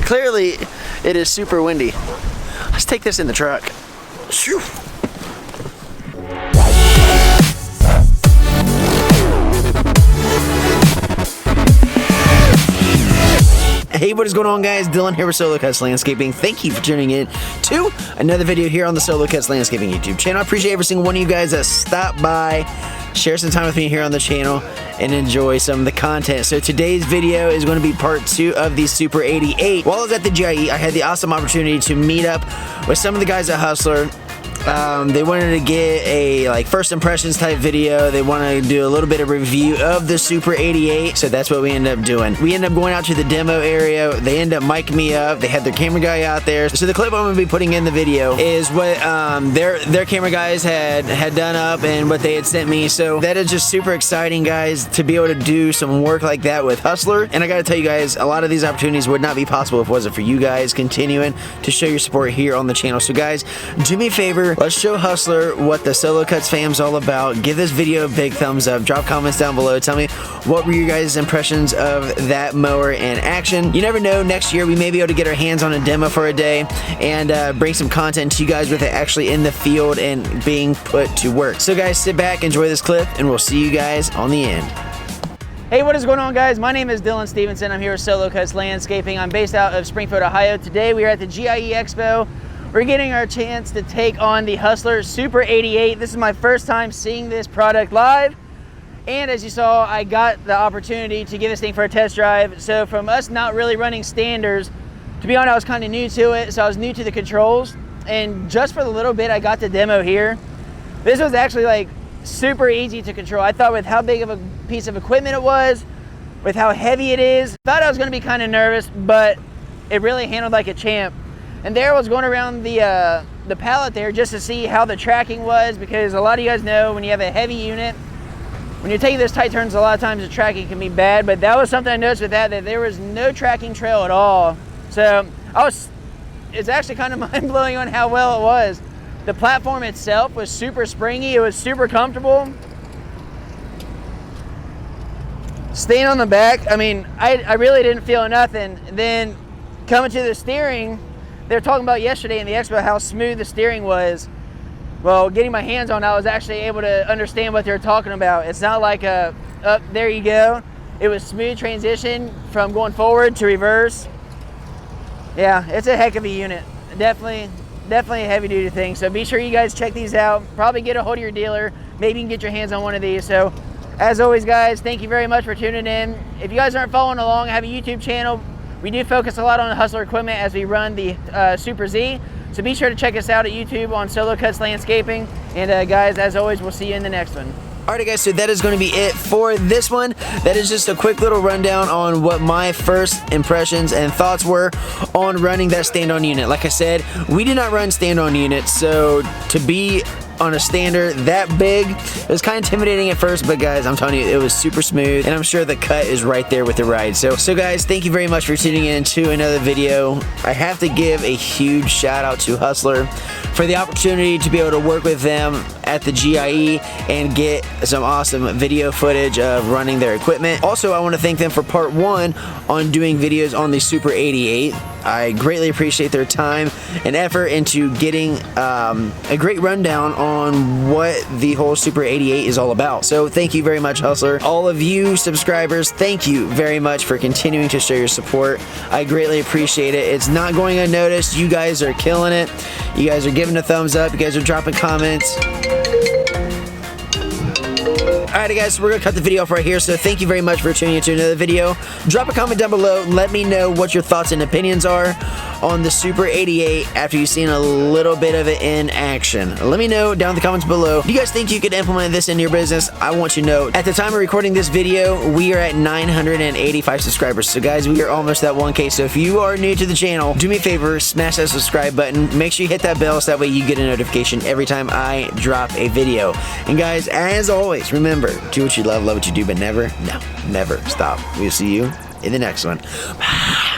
clearly it is super windy. Let's take this in the truck. Shoo. Hey, what is going on, guys? Dylan here with Solo Cuts Landscaping. Thank you for tuning in to another video here on the Solo Cuts Landscaping YouTube channel. I appreciate every single one of you guys that stopped by, share some time with me here on the channel, and enjoy some of the content. So today's video is going to be part 2 of the Super 88. While I was at the GIE, I had the awesome opportunity to meet up with some of the guys at Hustler. They wanted to get a first impressions type video. They wanted to do a little bit of review of the Super 88, so that's what we ended up doing. We ended up going out to the demo area. They ended up micing me up. They had their camera guy out there. So the clip I'm going to be putting in the video is what their camera guys had done up and what they had sent me. So that is just super exciting, guys, to be able to do some work like that with Hustler. And I got to tell you guys, a lot of these opportunities would not be possible if it wasn't for you guys continuing to show your support here on the channel. So guys, do me a favor. Let's show Hustler what the Solo Cuts fam's all about. Give this video a big thumbs up. Drop comments down below. Tell me what were your guys' impressions of that mower in action. You never know, next year we may be able to get our hands on a demo for a day and bring some content to you guys with it actually in the field and being put to work. So guys, sit back, enjoy this clip, and we'll see you guys on the end. Hey, what is going on, guys? My name is Dylan Stevenson. I'm here with Solo Cuts Landscaping. I'm based out of Springfield, Ohio. Today we are at the GIE Expo. We're getting our chance to take on the Hustler Super 88. This is my first time seeing this product live. And as you saw, I got the opportunity to give this thing for a test drive. So from us not really running standards, to be honest, I was kind of new to it. So I was new to the controls. And just for the little bit I got to demo here, this was actually like super easy to control. I thought with how big of a piece of equipment it was, with how heavy it is, thought I was gonna be kind of nervous, but it really handled like a champ. And there I was going around the pallet there just to see how the tracking was, because a lot of you guys know when you have a heavy unit, when you're taking those tight turns, a lot of times the tracking can be bad. But that was something I noticed with that there was no tracking trail at all. So it's actually kind of mind-blowing on how well it was. The platform itself was super springy. It was super comfortable. Staying on the back, I mean, I really didn't feel nothing. Then coming to the steering, they were talking about yesterday in the expo how smooth the steering was. Well, getting my hands on it, I was actually able to understand what they were talking about. It's not like there you go. It was smooth transition from going forward to reverse. Yeah, it's a heck of a unit. Definitely a heavy duty thing. So be sure you guys check these out. Probably get a hold of your dealer. Maybe you can get your hands on one of these. So as always, guys, thank you very much for tuning in. If you guys aren't following along, I have a YouTube channel. We do focus a lot on Hustler equipment as we run the Super Z. So be sure to check us out at YouTube on Solo Cuts Landscaping. And guys, as always, we'll see you in the next one. Alright guys, so that is going to be it for this one. That is just a quick little rundown on what my first impressions and thoughts were on running that stand-on unit. Like I said, we did not run stand-on units, so to be on a standard that big, it was kind of intimidating at first, but guys, I'm telling you, it was super smooth, and I'm sure the cut is right there with the ride. So guys, thank you very much for tuning in to another video. I have to give a huge shout out to Hustler for the opportunity to be able to work with them at the GIE and get some awesome video footage of running their equipment. Also, I want to thank them for part 1 on doing videos on the Super 88. I greatly appreciate their time and effort into getting a great rundown on what the whole Super 88 is all about. So thank you very much, Hustler. All of you subscribers, thank you very much for continuing to show your support. I greatly appreciate it. It's not going unnoticed. You guys are killing it. You guys are giving a thumbs up. You guys are dropping comments. Alright guys, so we're going to cut the video off right here, so thank you very much for tuning into another video. Drop a comment down below, let me know what your thoughts and opinions are on the Super 88 after you've seen a little bit of it in action. Let me know down in the comments below. Do you guys think you could implement this in your business? I want you to know, at the time of recording this video, we are at 985 subscribers. So guys, we are almost at 1K, so if you are new to the channel, do me a favor, smash that subscribe button. Make sure you hit that bell so that way you get a notification every time I drop a video. And guys, as always, remember, do what you love what you do, but never stop. We'll see you in the next one. Bye.